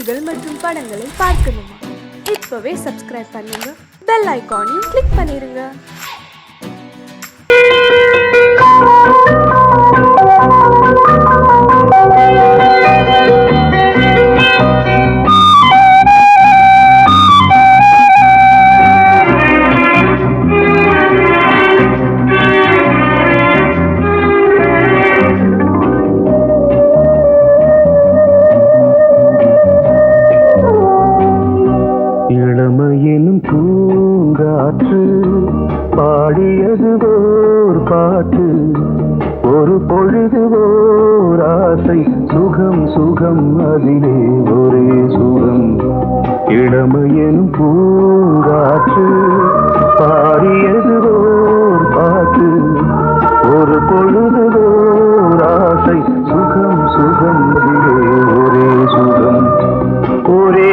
செய்திகள் மற்றும் படங்களை பார்க்கணுமா? இப்பவே சப்ஸ்கிரைப் பண்ணுங்க, பெல் ஐகானையும் கிளிக் பண்ணிருங்க. இளமையினும் பூங்காற்று பாடியது ஓர் பாட்டு, ஒரு பொழுது ஓர் ஆசை, சுகம் சுகம் அதிலே ஒரே சுகம். இளமையினும் பூங்காற்று பாடியது ஓர் பாட்டு, ஒரு பொழுது ஓர் ஆசை, சுகம் சுகம் அதிலே ஒரே சுகம். ஒரே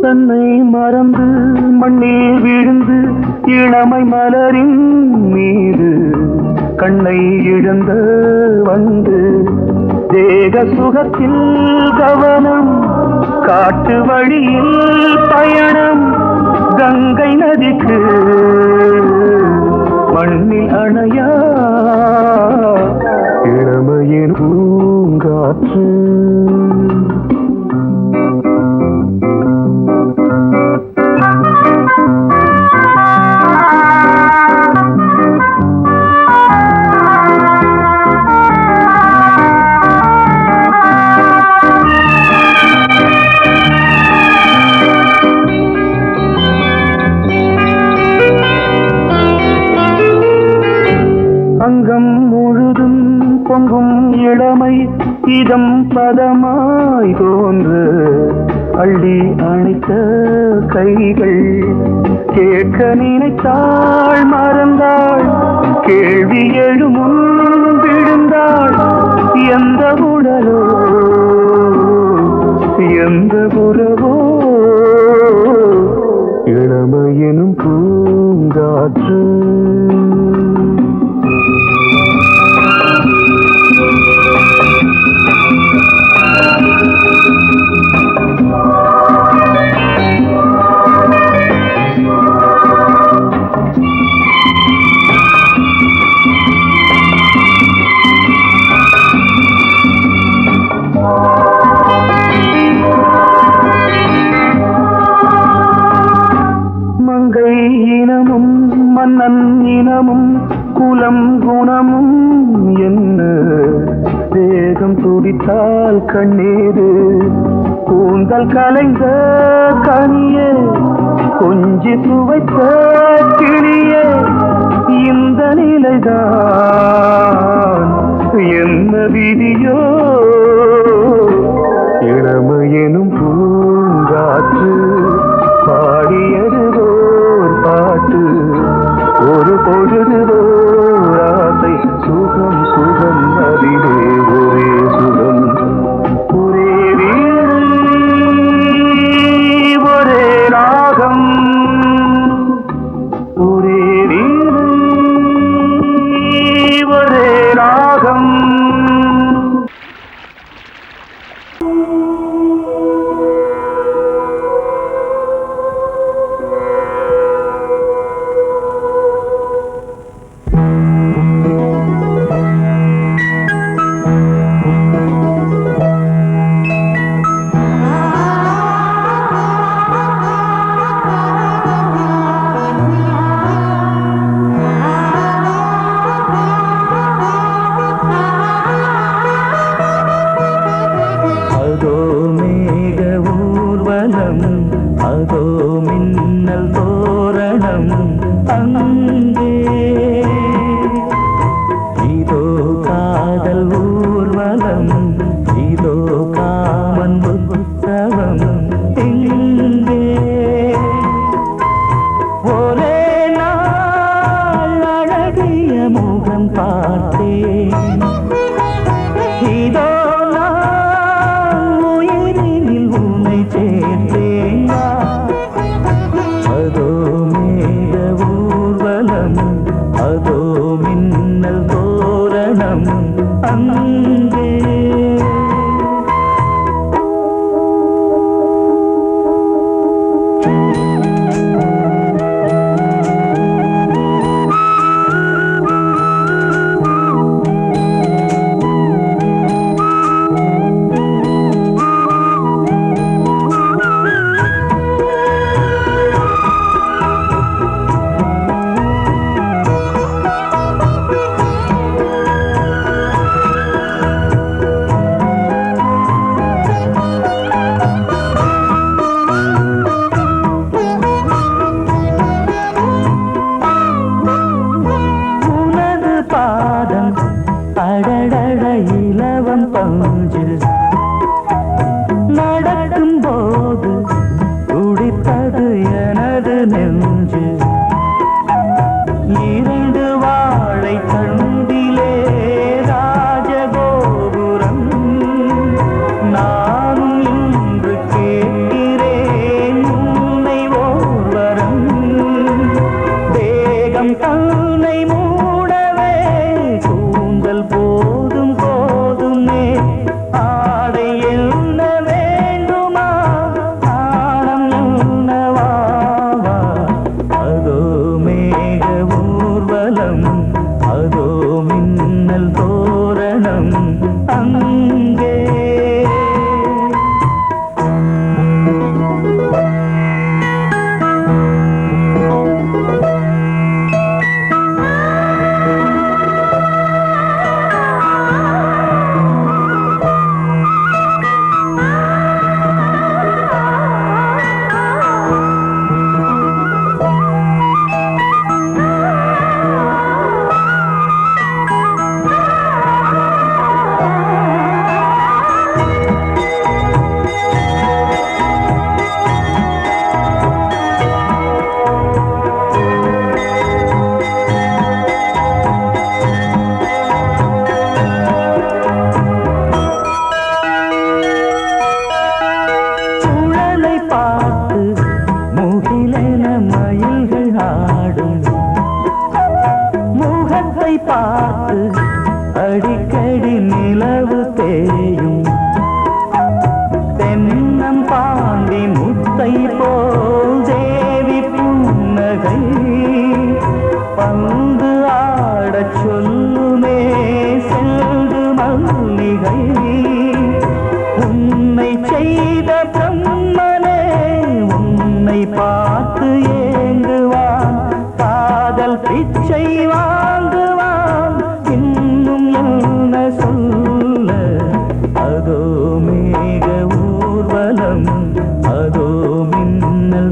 தன்னை மறந்து மண்ணில் விழுந்து இளமை மலரின் மீது கண்ணை இழந்த வந்து தேக சுகத்தில் கவனம், காட்டு வழியில் பயணம், கங்கை நதிக்கு மண்ணில் அணையா இளமையின் பூங்காற்று. அங்கம் முழுதும் பொங்கும் இளமை இதம் பதமாய் தோன்று, அள்ளி அணைத்த கைகள் கேட்க நினைத்தாள், மறந்தாள், கேள்வி எழுமுன் விழுந்தாள். எந்த உடலோ எந்த உறவோ இளமையினும் பூங்காற்று. மங்கை இனமும் மன்னன் இனமும் குலம் குணமும் என்ன, தேகம் துடித்தால் கண்ணீரு, கூந்தல் கலைந்த கனியே, கொஞ்சி சுவைத்த கிளியே, இந்த நிலைதான் என்ன விதியோ. இளமையினும் பூங்காற்று பாடியது ஓர் பாட்டு, ஒரு பொழுது ஓர் ஆசை, சுகம் சுகம் அதிலே ஒரே சுகம். ஒரே வீடு ஒரே ராகம், ஒரே வீடு ஒரே ராகம். அதோ மின்னல் தோரணம் அங்கே இதோ காதல் ஊர்வலம் இதோ காமன் உற்சவம் எங்கே ஒரே நாள் அழகிய முகம் பார்த்தேன் இதோ நான் உயிரினில் உன்னை சேர்த்தேன் அதோ மேக ஊர்வலம் அதோ மின்னல் தோரணம் அங்கே அடடட இலவம் பஞ்சில் நடக்கும் போது துடித்தது எனது நெஞ்சு இரண்டு வாழை தண்டிலே ராஜகோபுரம் நானும் இன்று கேட்கிறேன் உன்னை ஓர்வரம் தேகம் தன்னை மூடவே கூந்தல் போதும் போதுமே ஆடை என்ன வேண்டுமா ஆடம் என்னவாவா அதோ மேக ஊர்வலம் அதோ மின்னல் தோரணம் அங்கே முகிலென மயில்கள் ஆடும் முகத்தை பார்த்து அடிக்கடி நிலவு தேயும் தென்னம் பாண்டி முத்தை போல் தேவி புன்னகை பந்து ஆடச் சொல்லுமே செல்து மல்லிகை உன்னை செய்த பிரம்மனே உன்னை பார்த்து ஏங்குவான் காதல் பிச்சை வாங்குவான் இன்னும் என்ன சொல்ல அதோ மேக ஊர்வலம் அதோ மின்னல்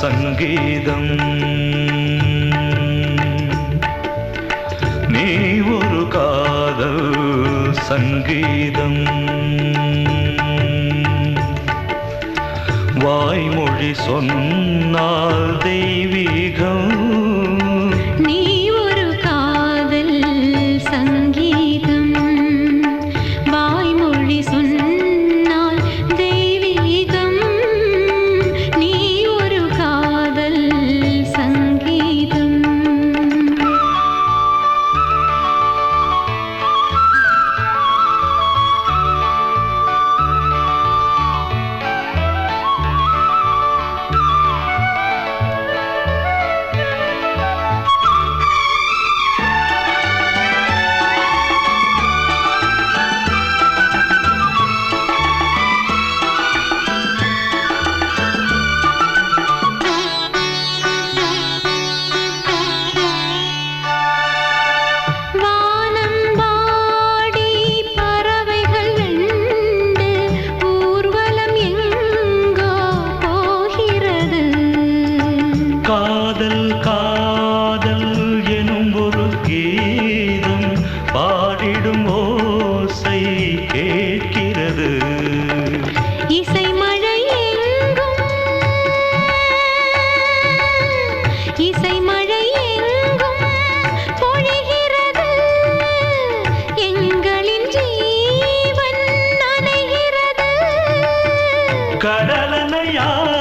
சங்கீதம். நீ ஒரு காதல் சங்கீதம். வாய்மொழி சொன்னால் தெய்வீகம். நீ ஒரு காதல் சங்கீதம். வாய்மொழி சொன்னால் தெய்வீகம். நீ ஒரு காதல் சங்கீதம். காதல் காதல் எனும் ஒரு கீதம் பாடிடும் ஓசை கேட்கிறது. இசை மழை எங்கும் இசை மழை எங்கும் பொழிகிறது. எங்களின் ஜீவன் நனைகிறது. கடலனையாவும்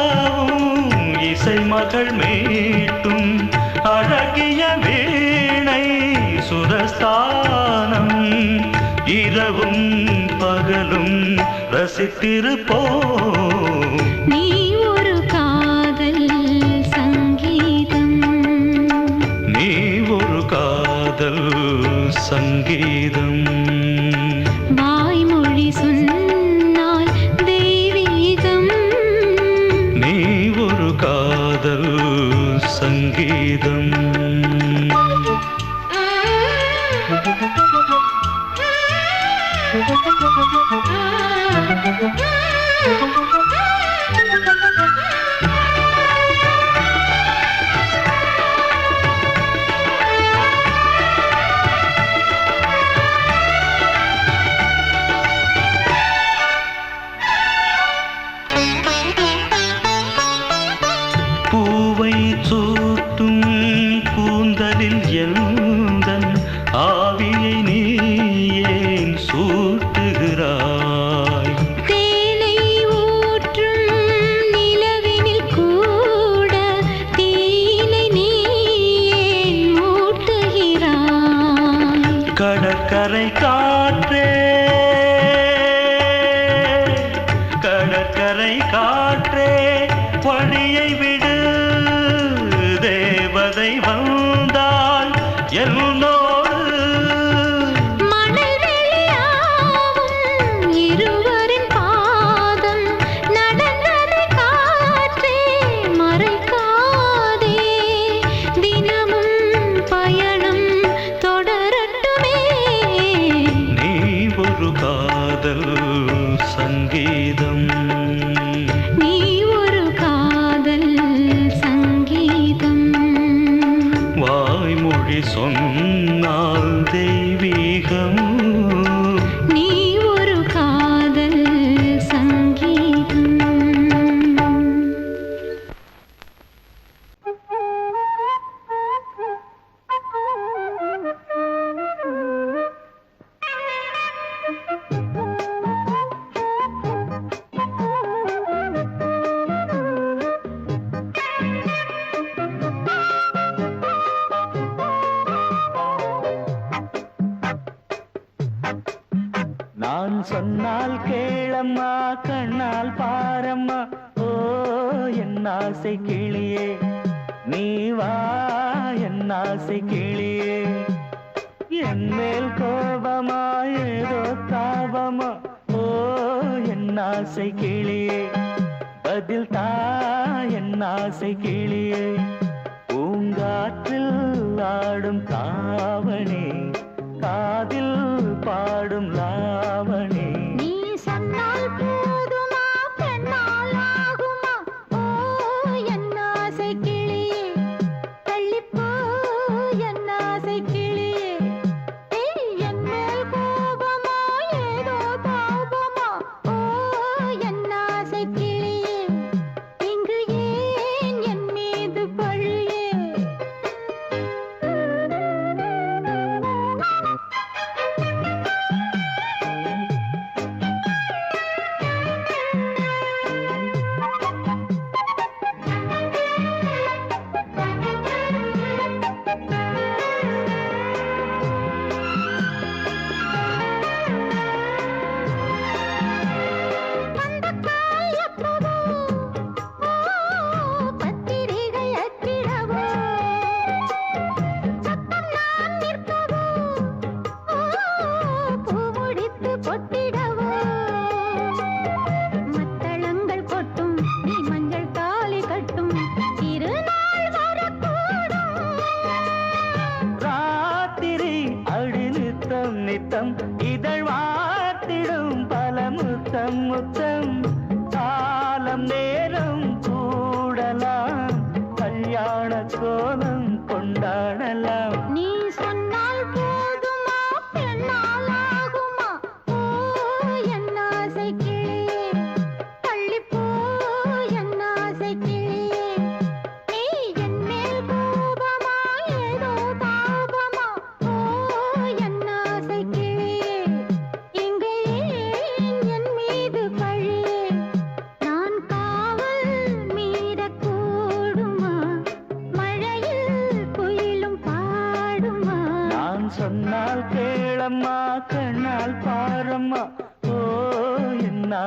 இசை மகள் மீட்டும் அழகிய வீணை சுரஸ்தானம். இரவும் பகலும் ரசித்திருப்போம். நீ ஒரு காதல் சங்கீதம். நீ ஒரு காதல் சங்கீதம். வாய்மொழி சொன்னால் தெய்வீகம். நீ ஒரு காதல் சங்கீதம். பூவை சூட்டும் கூந்தலில் எந்தன் ஆவியை நீ ஏன் சூட்டுகிறாய்? தேனை ஊற்றும் நிலவினில் கூட தீனை நீ ஏன் மூட்டுகிறாய்? கடற்கரை காற்றே கடற்கரை காற்றே வழியை விடு. தேவதை வந்தால் என்னோடு மணல் வெளியாகும் இருவரின் பாதம் நடந்ததை காற்றே மறைக்காதே. தினமும் பயணம் தொடரட்டுமே. நீ ஒரு காதல் சங்கீதம். நீ ஒரு காதல் சங்கீதம். வாய்மொழி சொன்னால் தெய்வீகம். நீ ஒரு காதல் சங்கீதம். நான் சொன்னால் கேளம்மா, கண்ணால் பாரம்மா. ஓ என் ஆசை கிளியே, நீ வா என் ஆசை கிளியே. என் மேல் கோபமா ஏதோ தாபமா? ஓ என் ஆசை கிளியே, பதில் தா என் ஆசை கிளியே. பூங்காற்றில் ஆடும் தாவணி, காதில் பாடும் லாவணி. நீ சொன்னால் போதுமா, பெண்ணால் ஆகுமா? ஓ என்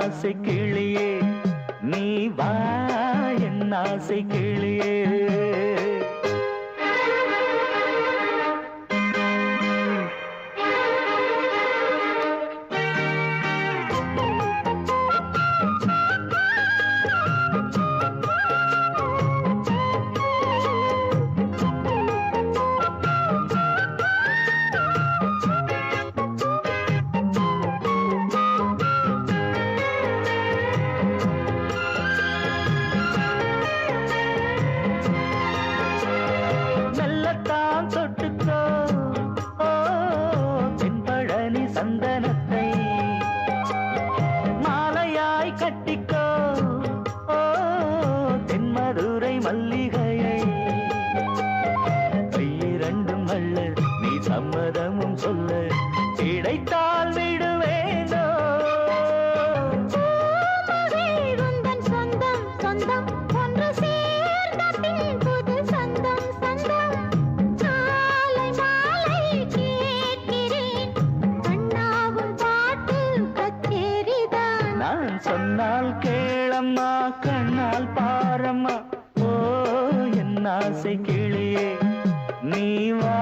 ஆசை கிளியே நீ வா என் ஆசை கிளியே சந்தனத்தை மாலையாய் கட்டிக்கோ ஓ தென்மதுரை மல்லிகையை கையிரண்டும் வல்ல நீ சம்மதமும் சொல்ல கிடைத்தால் விடுவேனோ சொந்தம் சொந்தம் ஒன்று சேர்ந்த பின் புது சொந்தம் சொந்தம் மாலை மாலை கேட்கிறேன் நான் சொன்னால் கேளம்மா கண்ணால் பாரம்மா ஓ என் ஆசை கிளியே நீ வா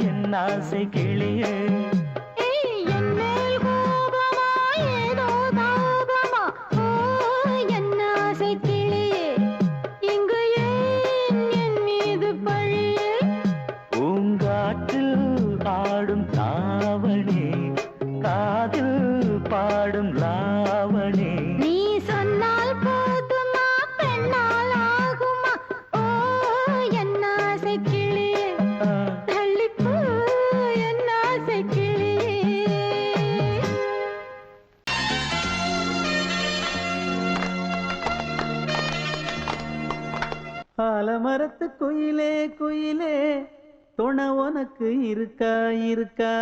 என் ஆசை கிளியே பூங்காற்றில் ஆடும் தாவணி காதில் பாடும் லாவணி நீ சொன்னால் போதுமா பெண்ணால் ஆகுமா ஓ என் ஆசை கிளியே தள்ளிப்போ என் ஆசை கிளியே ஆலமரத்து குயிலே குயிலே துணை உனக்கு இருக்கா இருக்கா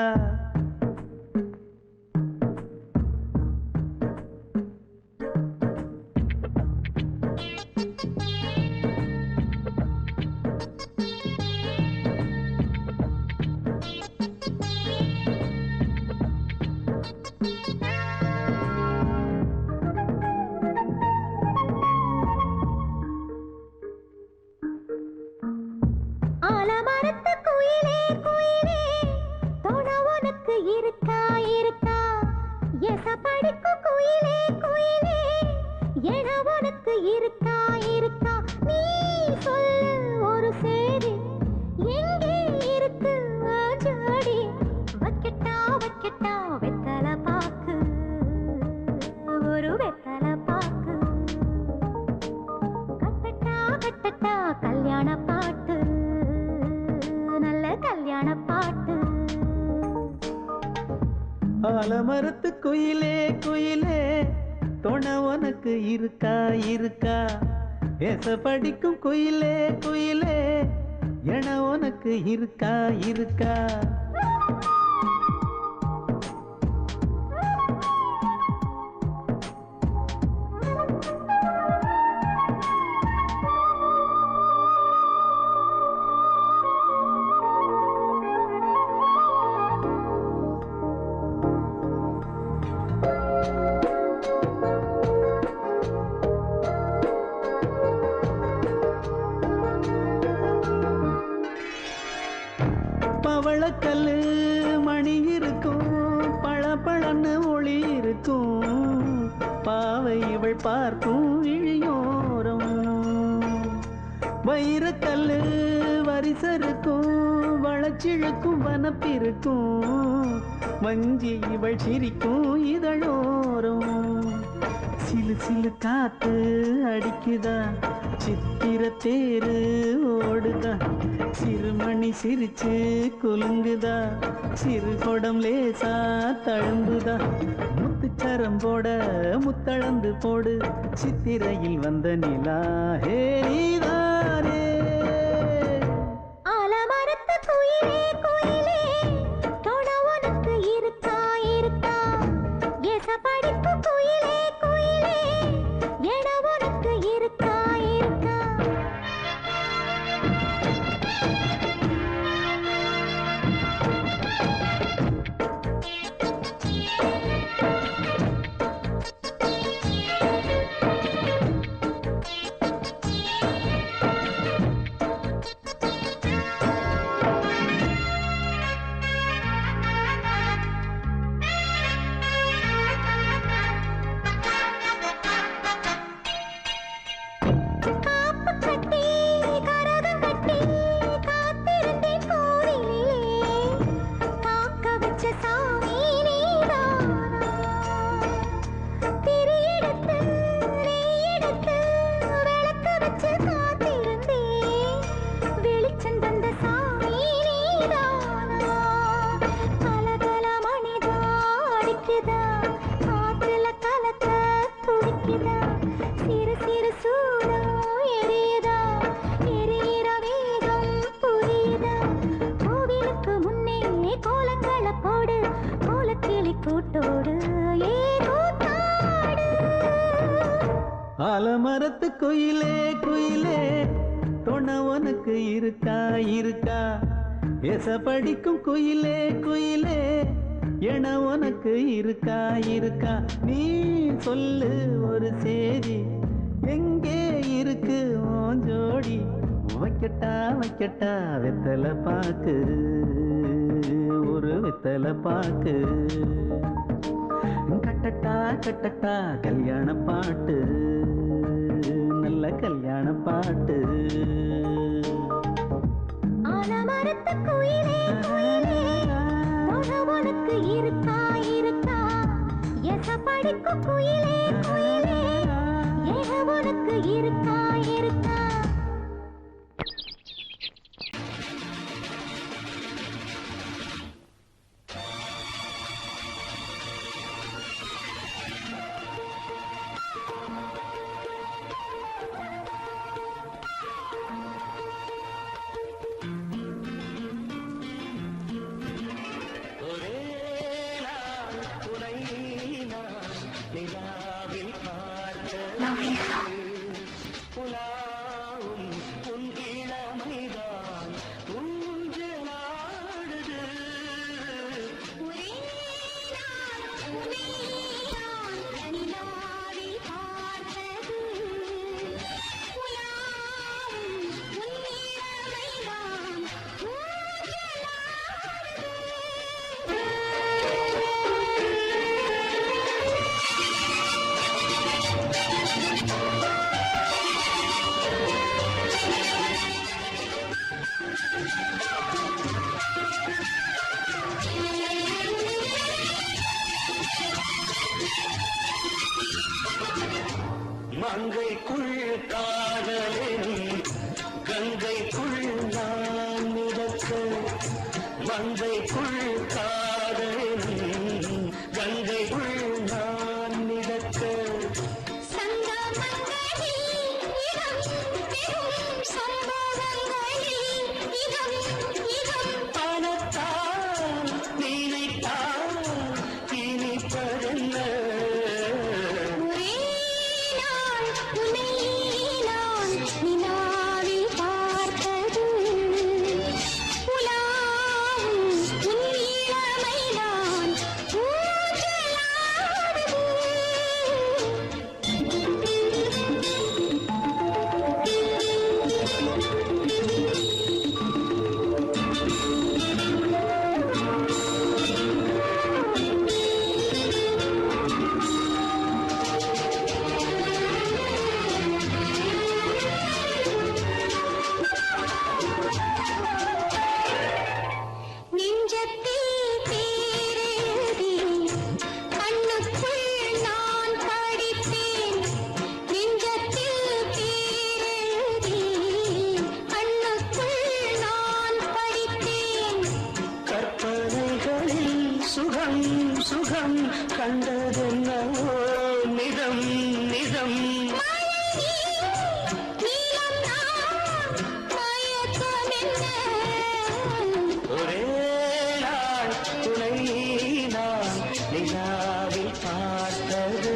ஆலமரத்து குயிலே குயிலே துணை உனக்கு இருக்கா இருக்கா எச படிக்கும் குயிலே குயிலே என உனக்கு இருக்கா இருக்கா நீ சொல்லு ஒரு சேதி எங்கே இருக்கு ஜோடி வைக்கட்டா வைக்கட்டா வெத்தலை பாக்கு ஒரு வெத்தலை பாக்கு கட்டட்டா கட்டட்டா கல்யாண பாட்டு நல்ல கல்யாண பாட்டு ஆலமரத்து குயிலே குயிலே துணை உனக்கு இருக்கா இருக்கா எச படிக்கும் குயிலே குயிலே என உனக்கு இருக்கா இருக்கா பவளக்கல்லு மணி இருக்கும் பளபளன்னு ஒளி இருக்கும் பாவை இவள் பார்க்கும் இழியோரம் வைரக்கல்லு வரிசருக்கும் வளச்சிழுக்கும் வனப்பிருக்கும் வஞ்சி இவள் சிரிக்கும் இதழோரம் சிலு சிலு காத்து அடிக்குதா சித்திர தேரு ஓடுதா சிறுமணி சிரிச்சு குலுங்குதா சிறு கொடம் லேசா தழும்புதா முத்துச்சரம் போட முத்தளந்து போடு சித்திரையில் வந்த நிலா ஹே நீதானே ஆலமரத்து குயிலே குயிலே துணை உனக்கு இருக்கா இருக்கா எச படிக்கும் குயிலே குயிலே என உனக்கு இருக்கா இருக்கா ஆலமரத்து குயிலே குயிலே துணை உனக்கு இருக்கா இருக்கா எச படிக்கும் குயிலே குயிலே என உனக்கு இருக்கா இருக்கா நீ சொல்லு ஒரு சேதி எங்கே இருக்கு உன் ஜோடி வைக்கட்டா வைக்கட்டா வெத்தலை பாக்கு ஒரு வெத்தலை பாக்கு கட்டட்டா கட்டட்டா கல்யாண பாட்டு நல்ல கல்யாண பாட்டு ஆலமரத்து குயிலே குயிலே துணை உனக்கு இருக்கா இருக்கா எச படிக்கும் குயிலே குயிலே ஏக உனக்கு இருக்கா இருக்கா மங்கைக்குள் காதலின் கங்கைக்குள் நான் மிதக்க மங்கைக்குள் காதலின் கங்கைக்குள் நான் மிதக்க பணத்தால் நினைத்தால் இனிப்பதென்ன சுகம் சுகம் கண்டதென்னவோ நிதம் நிதம் ஒரே நாள் துணை நான் நிலாவில் பார்த்தது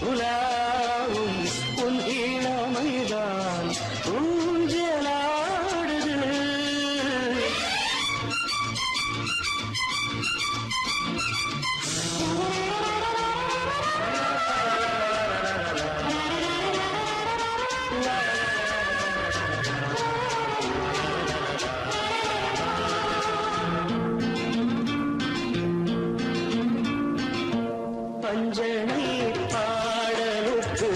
உலாவும் உன் இளமைதான் ஊஞ்சலாடுது பஞ்சனை பாடலுக்கு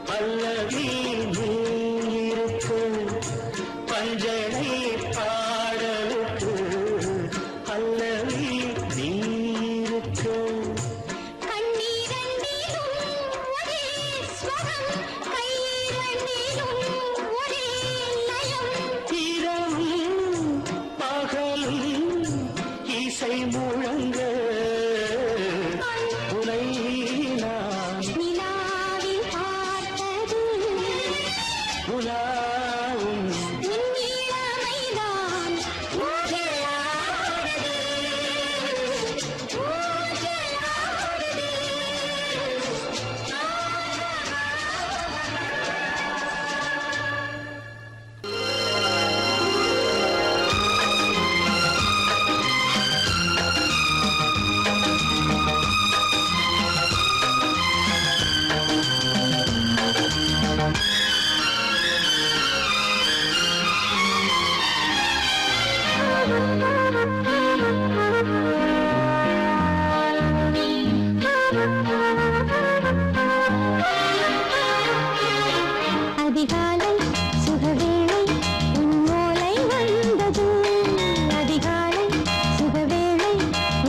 பல்லவி நீ இருக்கு பஞ்சனை பாடலுக்கு பல்லவி நீ இருக்கு இரவும் பகலும் இசை முழங்க உனை நான் உலாவும் அதிகாலை சுகவேளை உன் ஓலை வந்தது அதிகாலை சுகவேளை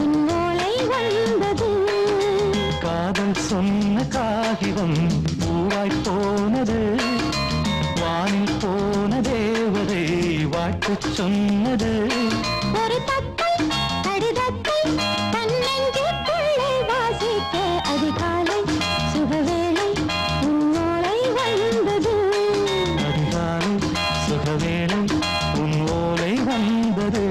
உன் ஓலை வந்தது காதல் சொன்ன காகிதம் பூவாய் போனது வானில் போன தேவதை வாழ்த்து சொன்னது ஒரு தத்தை கடிதத்தை தன்னெஞ்சுக்குள்ளே வாசிக்க அதிகாலை சுகவேளை உன் ஓலை வந்தது அதிகாலை சுகவேளை உன் ஓலை வந்தது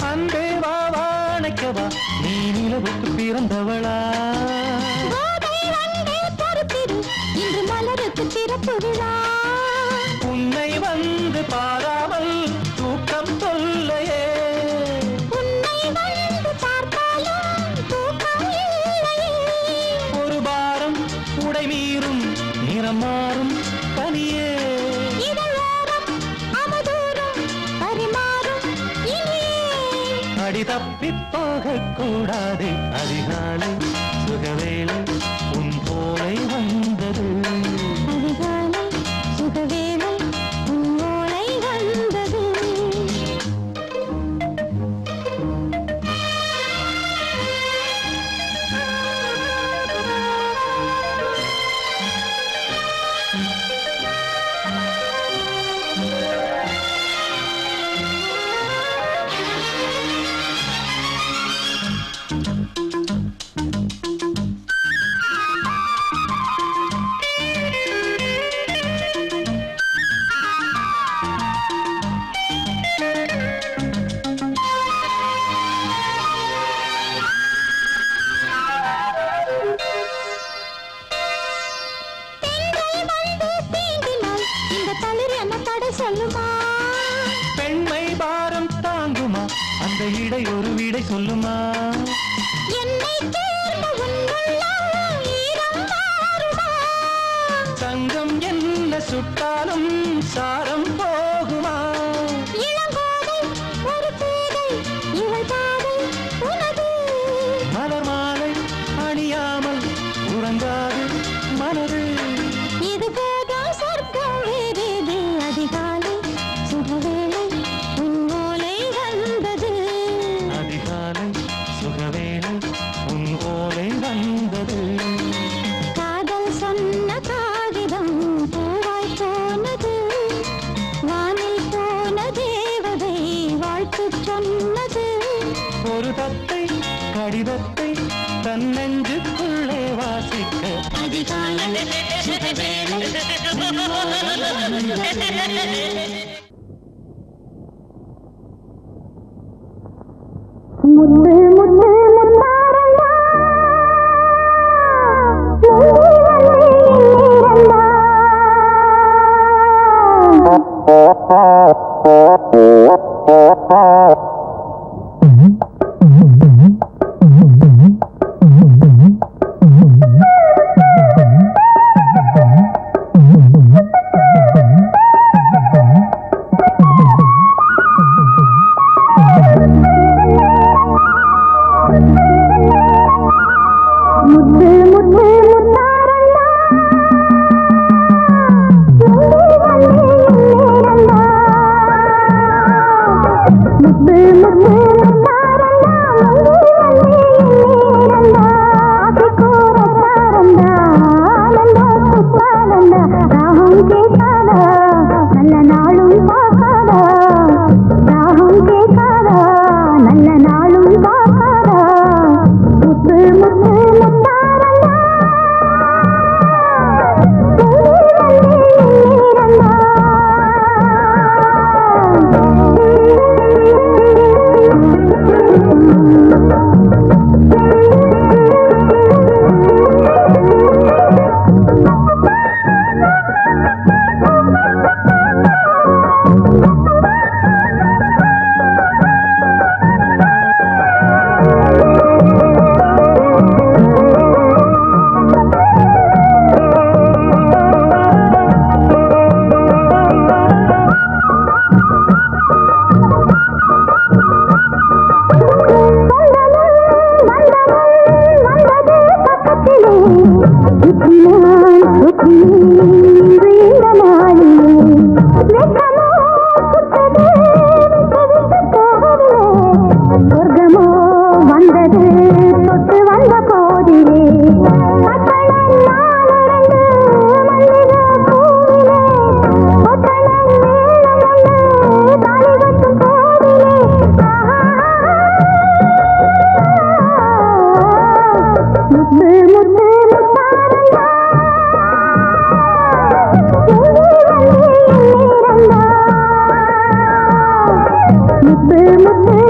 அன்பே வா வாழைக்கவா நீ நிலவுக்கு பிறந்தவளா கோதை வந்தே பொறுத்திரு இன்று மலருக்கு திறப்பு விழா உன்னை வந்து பாராமல் தூக்கம் தொல்லையே உன்னை வந்து பார்த்தாலும் தூக்கம் இல்லையே ஒரு பாரம் உடை மீறும் நிறம் மாறும் பனியே இதழோரம் அமுதூரம் பரிமாறும் இனியே அடி தப்பிப் போகக் கூடாது அதிகாலை சுகவேளை உன் போலை வந்தது அதிகாலை சுகவேளை உன் ஓலை வந்தது பெண்கள் வந்து தீண்டினால் இந்த தளிர் என்ன தடை சொல்லுமா பெண்மை பாரம் தாங்குமா அந்த இடை ஒரு விடை சொல்லுமா என்னை தேர்ந்த உன்னுள்ளம் ஈரம் மாறுமா தங்கம் என்ன சுட்டாலும் சாரம் போகுமா இளங்கோதை ஒரு பேதை இவள் பாதை உனது மலர் மாலை அணியாமல் உறங்காது மனது இது போதும் சொர்க்கம் வேறேது அதிகாலை சுகவேளை உன் ஓலை வந்தது அதிகாலை சுகவேளை உன் ஓலை வந்தது காதல் சொன்ன காகிதம் பூவாய் போனது வானில் போன தேவதை வாழ்த்து சொன்னது ஒரு தத்தை கடிதத்தை தன்னெஞ்சுக்குள்ளே வாசிக்க அதிகாலை சுகவேளை உன் ஓலை வந்தது முத்து முத்து முத்தாரண்டா முத்து முத்து முத்தாரண்டா முத்து முத்து முத்தாரண்டா நல்ல நாளும் பார்க்காதா ராகம் கேட்காதா நல்ல நாளும் பார்க்காதா முத்து முத்து முத்தாரண்டா நீரண்டா வேலுத்தே